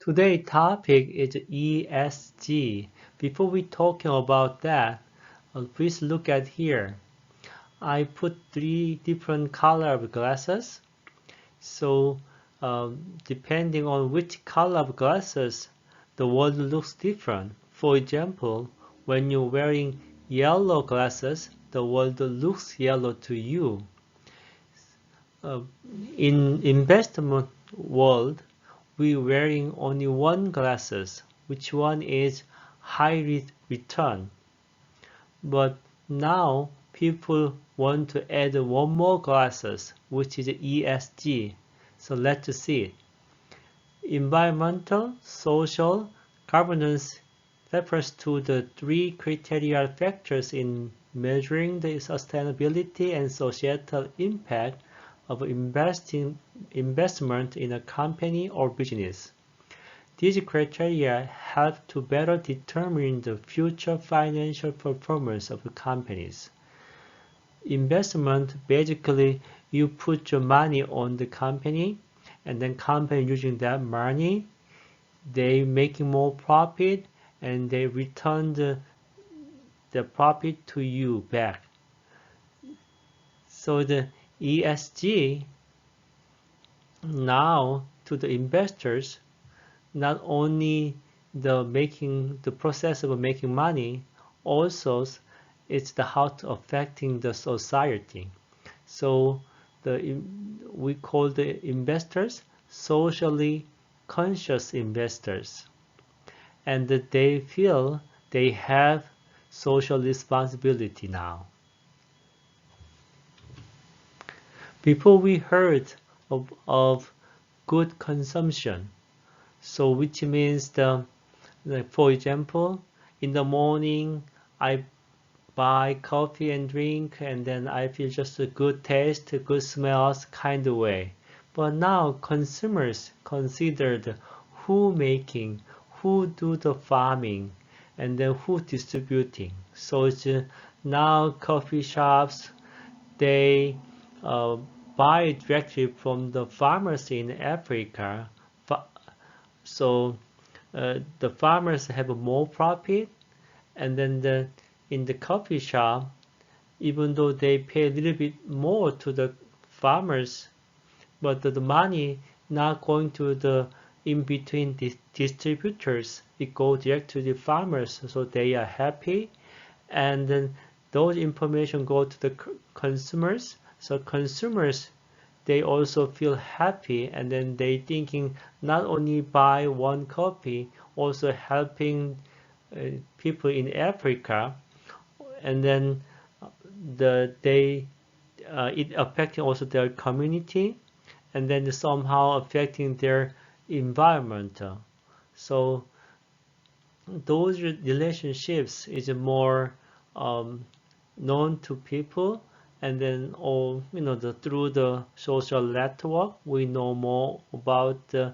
Today's topic is ESG. Before we talking about that, please look at here. I put three different color of glasses. So depending on which color of glasses, the world looks different. For example, when you're wearing yellow glasses, the world looks yellow to you. Uh, in investment world, we're wearing only one glasses, which one is high return. But now people want to add one more glasses, which is ESG. So let's see it. Environmental, social, governance refers to the three criteria factors in measuring the sustainability and societal impact of investment in a company or business. These criteria help to better determine the future financial performance of companies. Investment, basically, you put your money on the company, and then company using that money, they making more profit, and they return the profit to you back. So the ESG now to the investors, not only the process of making money, also it's the how to affecting the society. So we call the investors socially conscious investors, and that they feel they have social responsibility now. Before we heard of good consumption, so which means for example, in the morning I buy coffee and drink, and then I feel just a good taste, a good smells kind of way. But now consumers considered who making, who do the farming, and then who distributing. So it's now coffee shops, they buy directly from the farmers in Africa. So the farmers have more profit, and then in the coffee shop, even though they pay a little bit more to the farmers, but the money not going to the in between the distributors, it goes direct to the farmers, so they are happy, and then those information go to the consumers. So consumers, they also feel happy, and then they thinking not only buy one coffee, also helping people in Africa, and then it affecting also their community, and then somehow affecting their environment. So those relationships is more known to people, and then through the social network we know more about the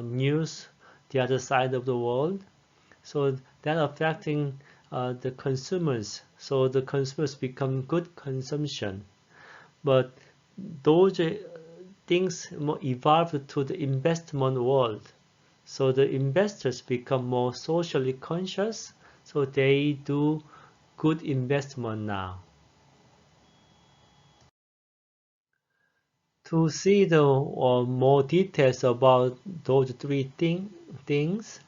news, the other side of the world. So that affecting the consumers. So the consumers become good consumption, but those things evolved to the investment world. So the investors become more socially conscious, so they do good investment now. To see the more details about those three things,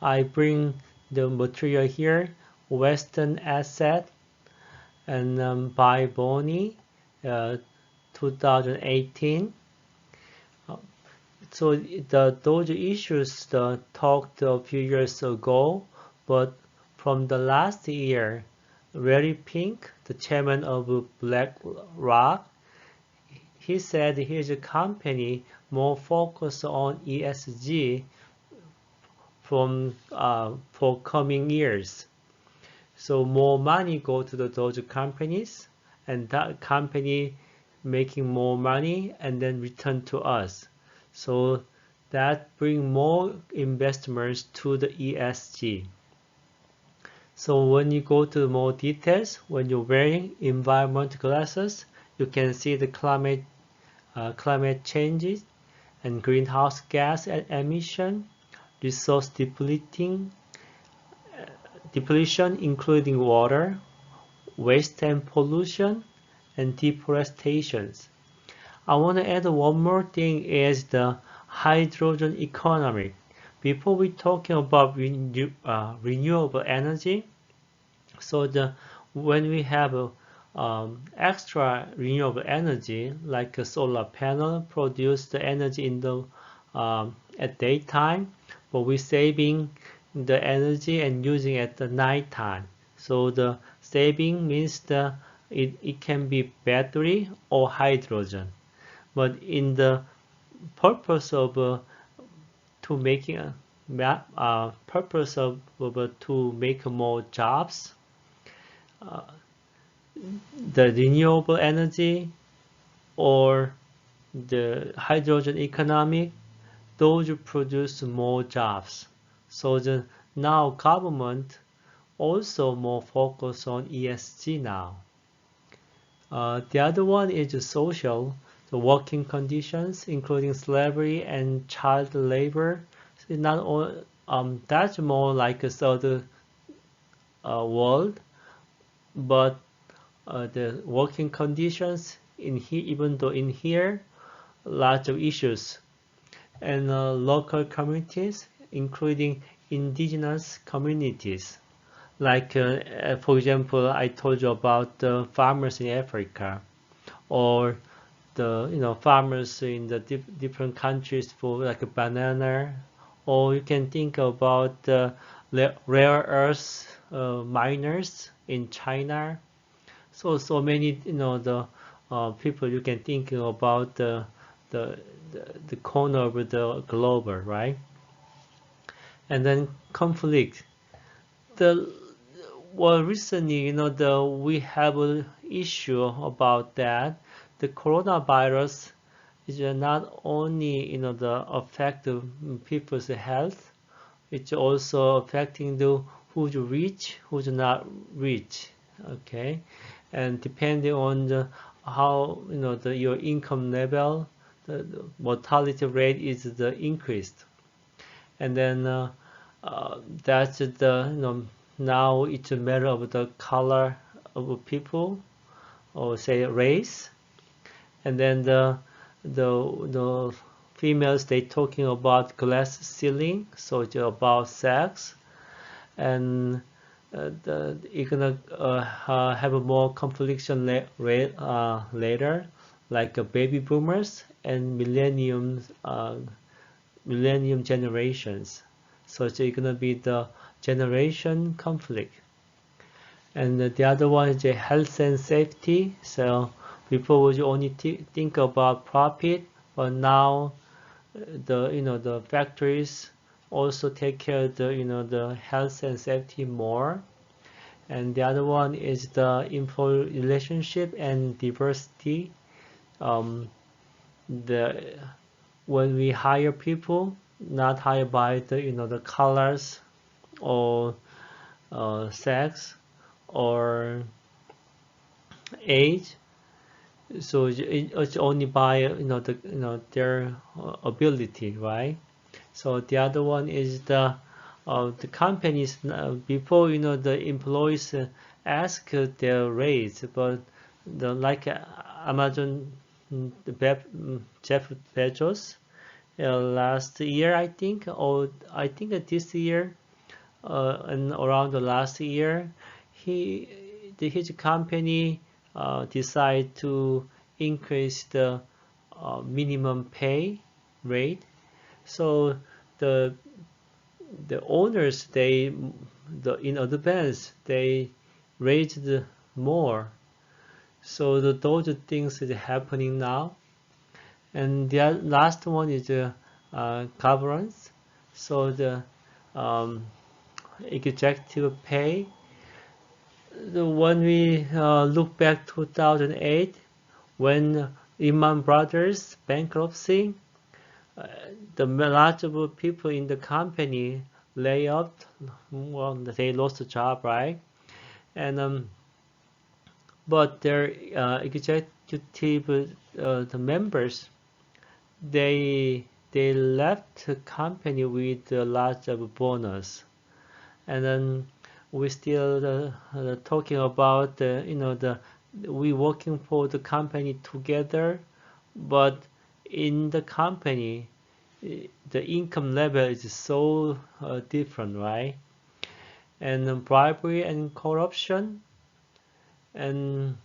I bring the material here, Western Asset, and by Bonnie, 2018. So those issues talked a few years ago, but from the last year, Larry Pink, the chairman of BlackRock, he said his company more focused on ESG for coming years. So more money go to those companies, and that company making more money and then return to us. So that bring more investments to the ESG. So when you go to more details, when you're wearing environmental glasses, you can see the climate changes and greenhouse gas emission, resource depletion, including water, waste and pollution, and deforestation. I want to add one more thing is the hydrogen economy. Before we talking about renewable energy, so when we have extra renewable energy, like a solar panel, produce the energy in the at daytime, but we're saving the energy and using at the nighttime. So the saving means it can be battery or hydrogen. But in the purpose of to making a purpose of to make more jobs, uh, the renewable energy or the hydrogen economy, those produce more jobs. So now government also more focus on ESG now. The other one is social, the working conditions, including slavery and child labor. So not all, that's more like a third world, but the working conditions in here, even though in here, lots of issues, and local communities, including indigenous communities. Like, for example, I told you about the farmers in Africa, or the farmers in the different countries for like a banana, or you can think about the rare earth miners in China. So many the people you can think about the the corner of the globe, right? And then conflict. The Well, recently, we have an issue about that. The coronavirus is not only, the affect people's health, it's also affecting the who's rich, who's not rich. Okay, and depending on how your income level, the mortality rate is the increased, and then that's the now it's a matter of the color of people, or say race, and then the females they talking about glass ceiling, so it's about sex, and you're gonna have a more confliction later, like baby boomers and millennium generations. So it's gonna be the generation conflict. And the other one is the health and safety. So people would only think about profit, but now the factories also take care of the health and safety more. And the other one is the employee relationship and diversity. Um, the When we hire people, not hired by the colors or sex or age, so it's only by their ability, right? So the other one is the companies before the employees ask their raise, but the like Amazon, Jeff Bezos, last year I think, or I think that this year, and around the last year, his company decide to increase the minimum pay rate. So the owners in advance they raised more. So those things is happening now. And the last one is governance. So the um, executive pay. When we look back 2008, when Lehman Brothers bankruptcy, uh, the large of people in the company lay off. Well, they lost the job, right? And but their executive the members they they left the company with a large of bonus. And then we still talking about we working for the company together, but in the company the income level is so different, right? And bribery and corruption, and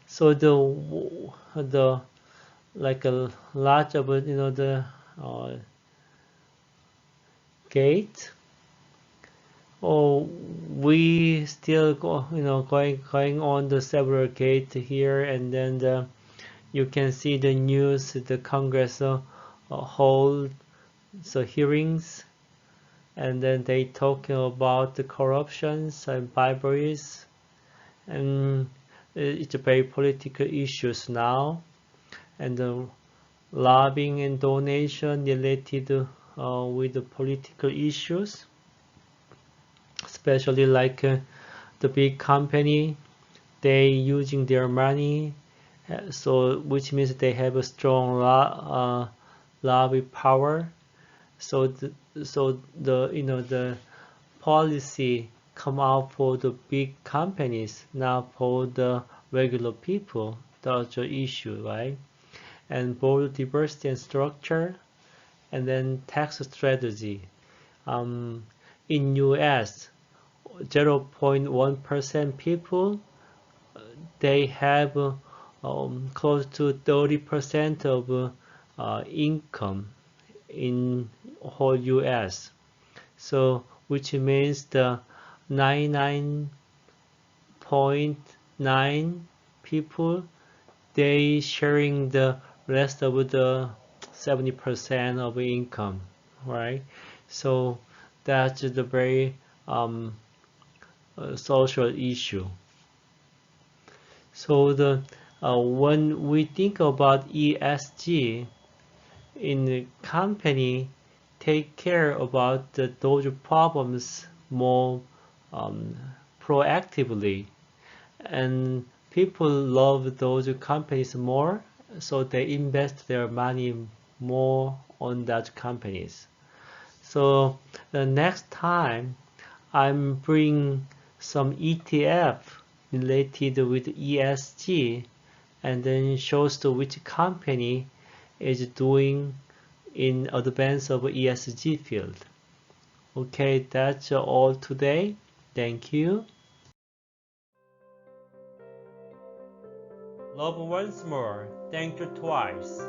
so the like a large of the uh, gate. Oh, we still going on the several gate here, and then you can see the news. The Congress hold the hearings, and then they talking about the corruptions and briberies, and it's a very political issues now, and the lobbying and donation related with the political issues, especially like the big company, they using their money, so which means they have a strong lobby power. So the policy come out for the big companies, not for the regular people. That's the issue, right? And board diversity and structure, and then tax strategy. In US, 0.1% people, they have close to 30% of income in whole US. So which means the 99.9 people, they sharing the rest of the 70% of income, right? So that's the very social issue. So when we think about ESG in the company, take care about those problems more um, proactively, and people love those companies more, so they invest their money more on that companies. So the next time I'm bring some ETF related with ESG, and then shows to which company is doing in advance of ESG field. Okay, that's all today. Thank you. Love once more. Thank you twice.